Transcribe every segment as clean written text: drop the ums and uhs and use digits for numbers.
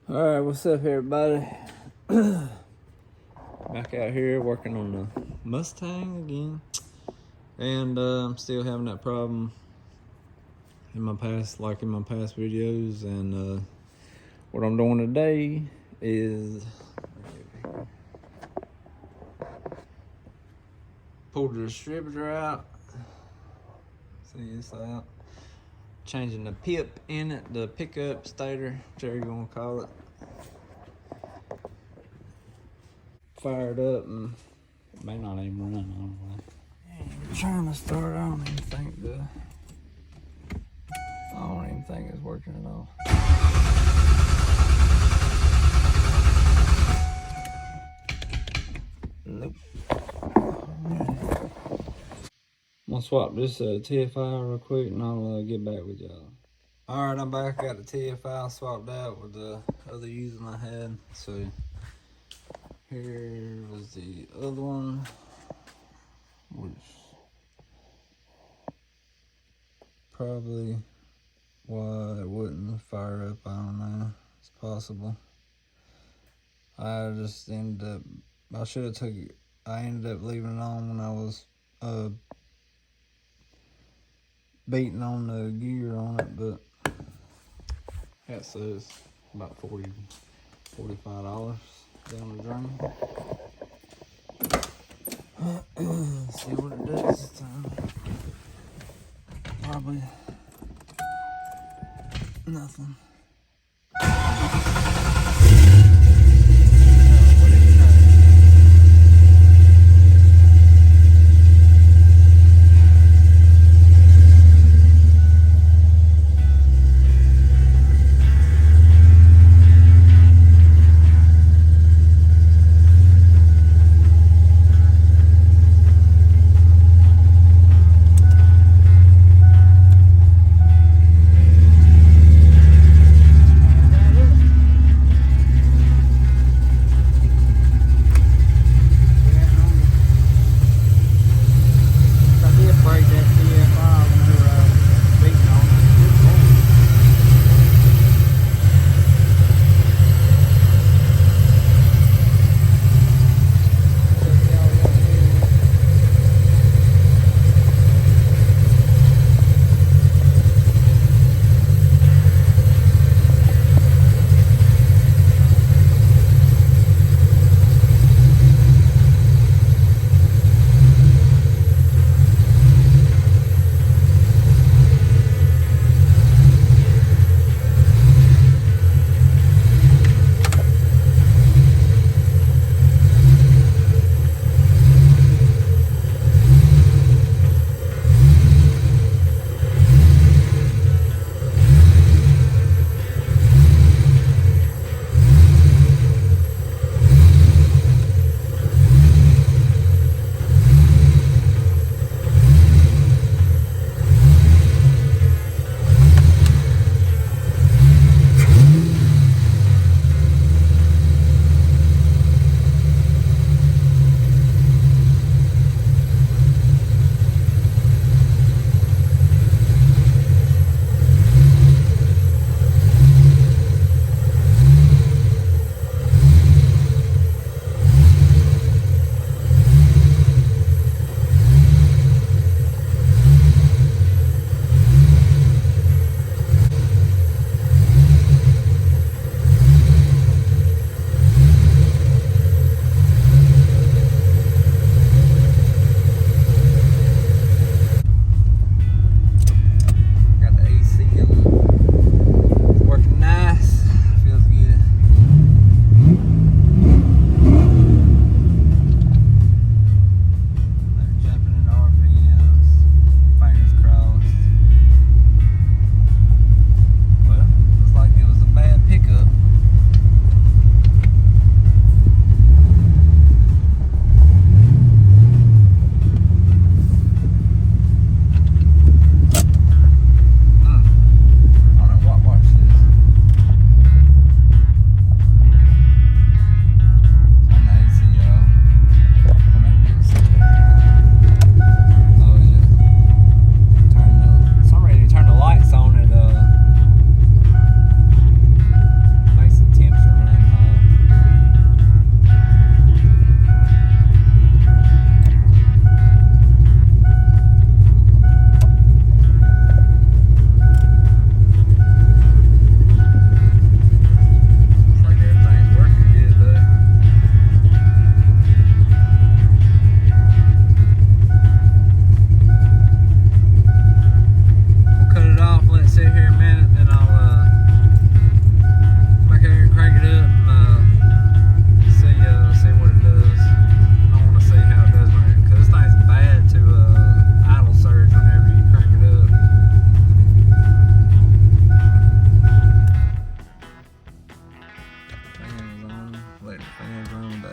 Alright, what's up everybody? Back out here working on the Mustang again. And I'm still having that problem in my past videos. And what I'm doing today is pull the distributor out. See this out. Changing the pip in it, the pickup stator, whatever you want to call it. Fired up and it may not even run, I don't know. I'm trying to start, I don't even think it's working at all. Nope. I'm gonna swap this TFI real quick and I'll get back with y'all. Alright, I'm back. Got the TFI swapped out with the other using I had. So here was the other one, which probably why it wouldn't fire up, I don't know. It's possible. I just ended up, I ended up leaving it on when I was beating on the gear on it, but that says about $45 down the drain. See what it does this time. Probably nothing.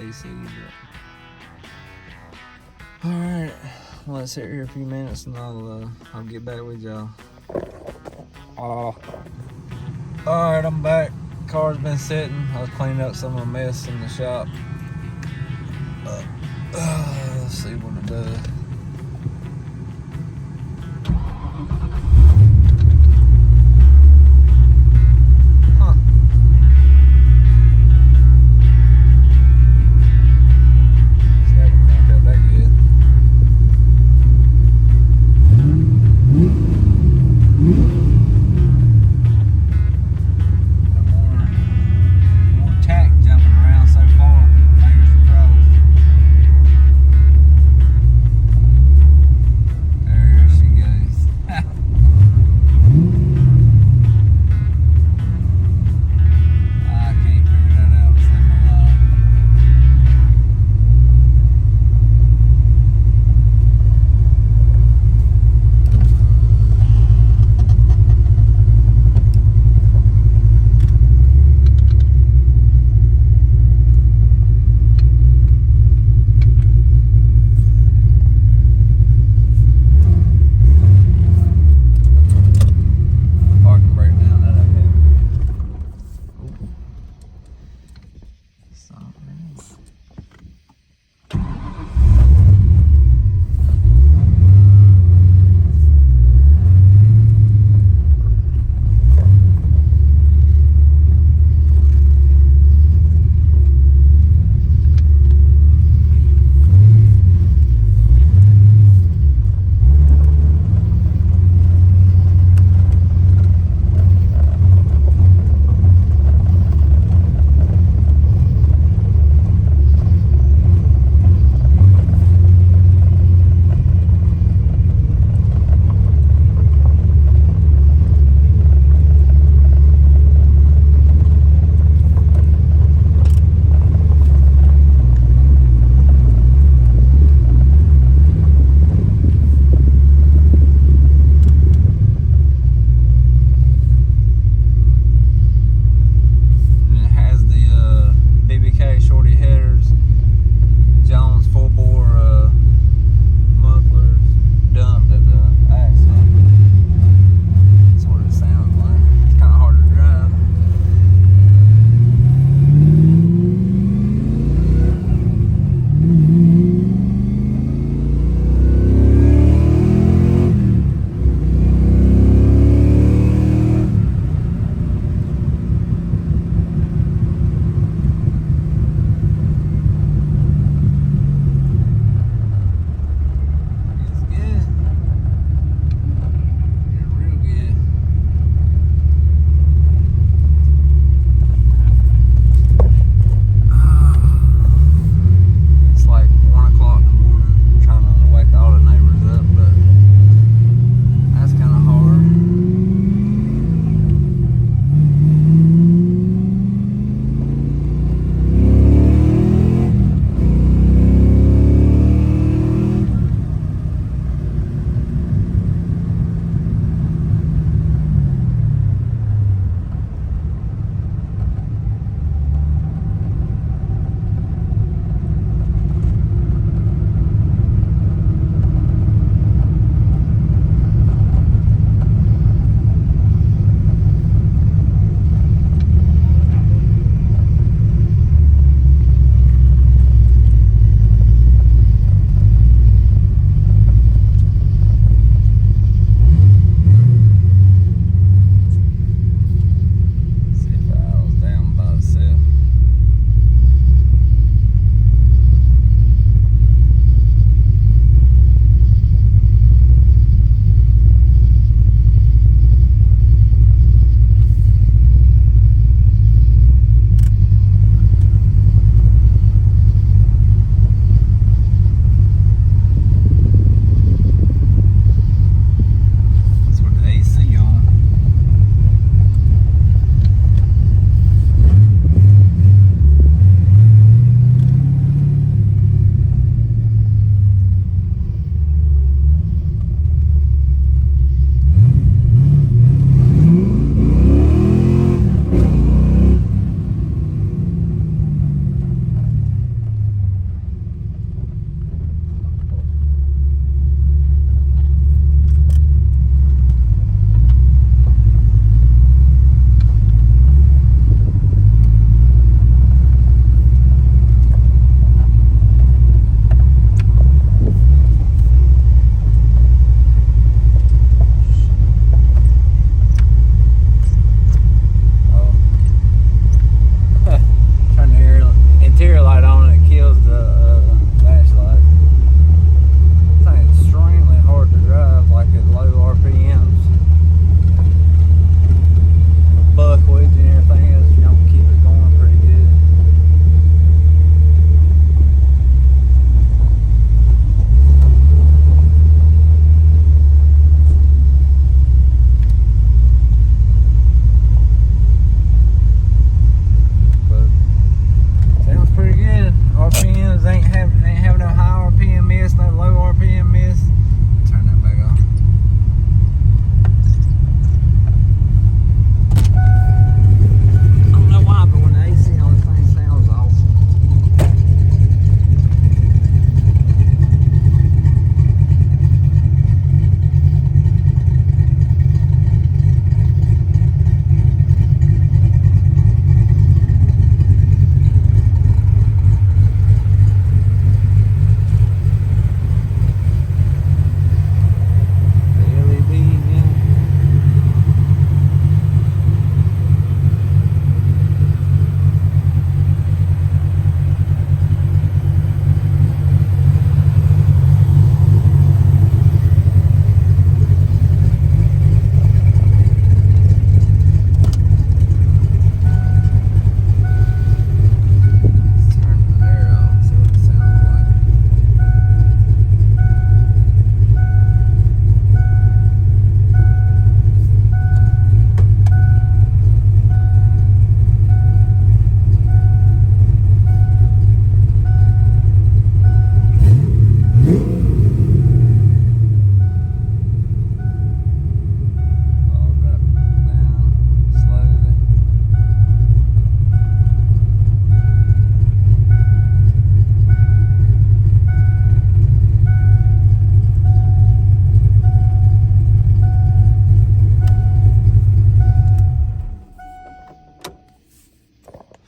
AC. But... Alright, well, let's sit here a few minutes and I'll get back with y'all. Alright, I'm back. Car's been sitting. I was cleaning up some of my mess in the shop. Let's see what it does.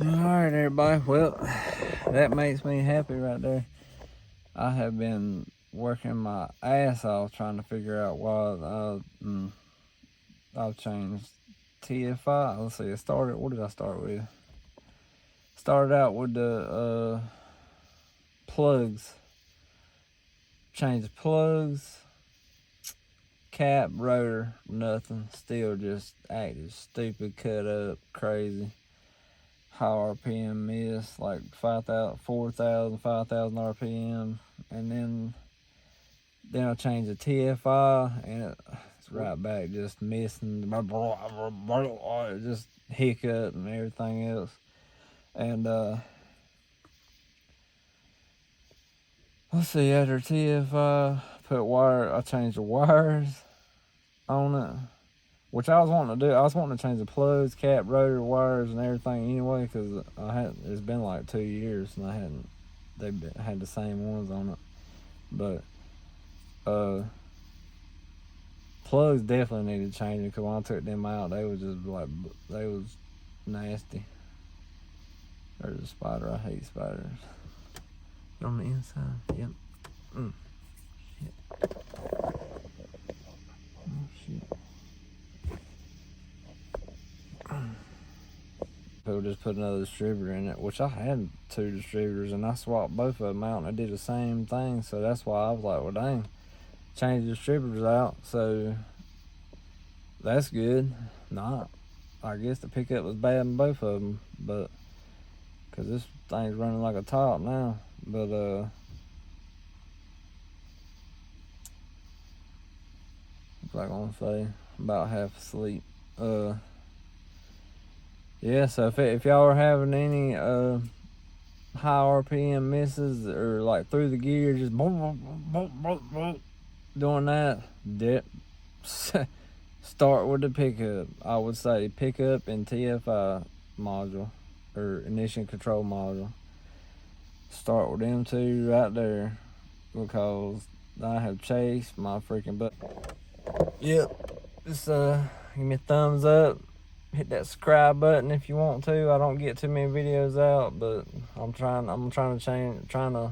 Alright, everybody. Well, that makes me happy right there. I have been working my ass off trying to figure out why I've changed TFI. Let's see, what did I start with? Started out with the plugs. Changed plugs, cap, rotor, nothing. Still just acted stupid, cut up, crazy. High RPM miss, like 5,000, 4,000, 5,000 RPM. And then I changed the TFI and it's right back just missing. It just hiccup and everything else. And let's see, after TFI, I changed the wires on it, which I was wanting to do. I was wanting to change the plugs, cap, rotor, wires, and everything anyway, because it's been like 2 years and I had the same ones on it. But plugs definitely needed changing, because when I took them out, they was nasty. There's a spider. I hate spiders. On the inside, yep. Shit. Oh, shit. People just put another distributor in it, which I had 2 distributors, and I swapped both of them out, and I did the same thing. So that's why I was like, well, dang, change the distributors out. So that's good. Not, I guess the pickup was bad in both of them, but because this thing's running like a top now. But what was I gonna say? About half asleep. Yeah, so if y'all are having any high RPM misses, or like through the gear, just boom, boom, boom, boom, doing that, start with the pickup. I would say pickup and TFI module, or ignition control module. Start with them 2 right there, because I have chased my freaking butt. Yep, just give me a thumbs up. Hit that subscribe button if you want to. I don't get too many videos out, but I'm trying to change, trying to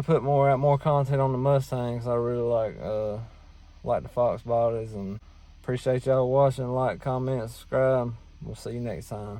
put more content on the Mustangs. I really like the Fox bodies, and appreciate y'all watching. Like, comment, subscribe. We'll see you next time.